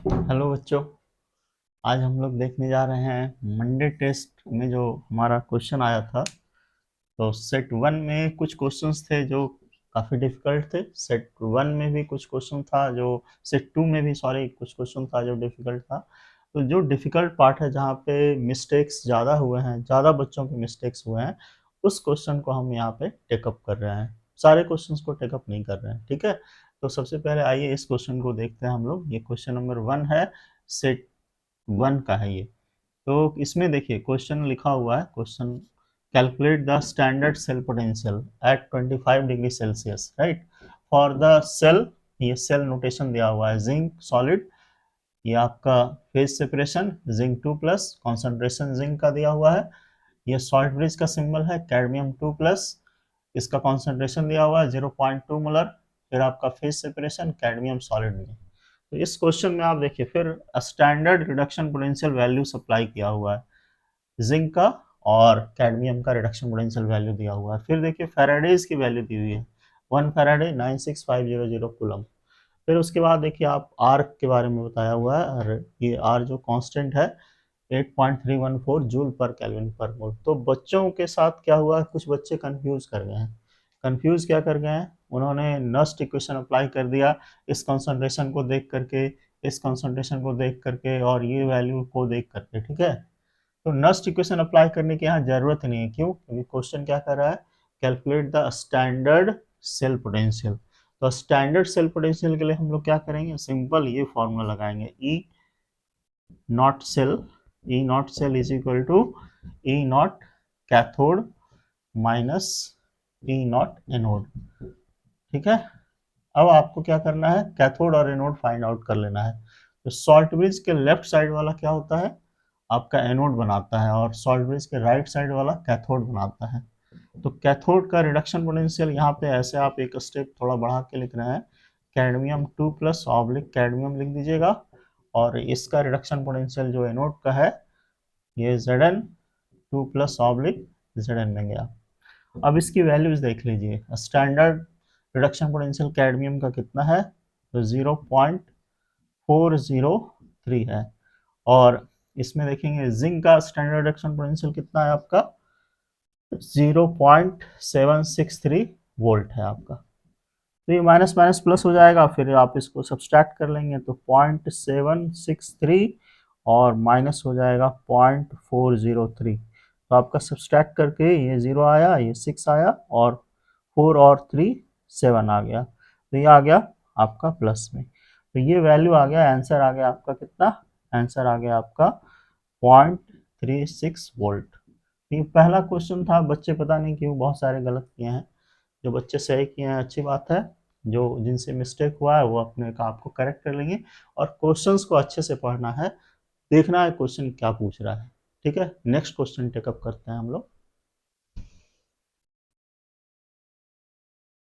Hello बच्चों। आज हम लोग देखने जा रहे हैं मंडे टेस्ट में जो हमारा क्वेश्चन आया था। तो सेट वन में कुछ क्वेश्चंस थे जो काफ़ी डिफिकल्ट थे। सेट वन में भी कुछ क्वेश्चन था जो सेट टू में भी सॉरी कुछ क्वेश्चन था जो डिफिकल्ट था। तो जो डिफिकल्ट पार्ट है जहाँ पे मिस्टेक्स ज़्यादा हुए हैं, ज़्यादा बच्चों के मिस्टेक्स हुए हैं, उस क्वेश्चन को हम यहाँ पे टेकअप कर रहे हैं। सारे क्वेश्चंस को टेकअप नहीं कर रहे हैं, ठीक है। तो सबसे पहले आइए इस क्वेश्चन को देखते हैं हम लोग। ये क्वेश्चन नंबर वन है, सेट वन का है ये। तो इसमें देखिए क्वेश्चन लिखा हुआ है, question calculate the standard cell potential at 25 degree Celsius, right, for the cell. ये सेल नोटेशन दिया हुआ है, जिंक सॉलिड, ये आपका phase separation zinc 2+, concentration zinc का दिया हुआ है। ये सॉल्ट ब्रिज का सिंबल है कैडमियम 2+, इसका कॉन्सेंट्रेशन दिया हुआ है 0.2 मोलर। फिर आपका फेज सेपरेशन कैडमियम सॉलिड में। तो इस क्वेश्चन में आप देखिए फिर standard reduction potential value supply किया हुआ है, जिंक का और कैडमियम का रिडक्शन पोटेंशियल वैल्यू दिया हुआ है। फिर देखिए फैराडेज की वैल्यू दी हुई है, 1 फैराडे 96500 कूलम। फिर उसके बाद देखिए आप आर के बारे में बताया हुआ है, और ये आर जो कांस्टेंट है 8.314 जूल पर केल्विन पर मोल। तो बच्चों के साथ क्या हुआ, कुछ बच्चे कंफ्यूज कर गए हैं। कंफ्यूज क्या कर गए हैं, उन्होंने नस्ट इक्वेशन अप्लाई कर दिया इस कंसंट्रेशन को देख करके, इस कंसंट्रेशन को देख करके और ये वैल्यू को देख करके, ठीक है। तो नस्ट इक्वेशन अप्लाई करने की यहाँ जरूरत नहीं है, क्यों? क्योंकि क्वेश्चन क्या कर रहा है, calculate the standard cell potential. तो स्टैंडर्ड सेल पोटेंशियल के लिए हम लोग क्या करेंगे, सिंपल ये फॉर्मूला लगाएंगे, E naught cell, E naught cell is equal to E naught cathode minus E naught anode, ठीक है। अब आपको क्या करना है, कैथोड और एनोड फाइंड आउट कर लेना है। तो सॉल्ट ब्रिज के लेफ्ट साइड वाला क्या होता है, आपका एनोड बनाता है, और सॉल्ट ब्रिज के राइट साइड वाला कैथोड बनाता है। तो कैथोड का रिडक्शन पोटेंशियल यहाँ पे ऐसे आप एक स्टेप थोड़ा बढ़ा के लिख रहे हैं, कैडमियम 2+ ऑब्लिक कैडमियम लिख दीजिएगा, और इसका रिडक्शन पोटेंशियल जो एनोड का है ये Zn 2+ ऑब्लिक Zn में गया। अब इसकी वैल्यूज देख लीजिए, स्टैंडर्ड रिडक्शन पोटेंशियल कैडमियम का कितना है, तो 0.403 है। और इसमें देखेंगे जिंक का स्टैंडर्ड रिडक्शन पोटेंशियल कितना है आपका, 0.763 वोल्ट है आपका। तो ये माइनस माइनस प्लस हो जाएगा, फिर आप इसको सब्सट्रैक्ट कर लेंगे तो 0.763 और माइनस हो जाएगा 0.403। तो आपका सब्सट्रैक्ट करके ये 0 आया, ये 6 आया, और 4 और 3 7 आ गया। तो ये आ गया आपका प्लस में। तो ये वैल्यू आ गया, आंसर आ गया आपका कितना, आंसर आ गया आपका 0.36 वोल्ट। ये पहला क्वेश्चन था, बच्चे पता नहीं क्यों बहुत सारे गलत किए हैं। जो बच्चे सही किए हैं अच्छी बात है, जो जिनसे मिस्टेक हुआ है वो अपने का आपको करेक्ट कर लेंगे। और क्वेश्चंस को अच्छे से पढ़ना है, देखना है क्वेश्चन क्या पूछ रहा है, ठीक है। नेक्स्ट क्वेश्चन टेकअप करते हैं हम लोग।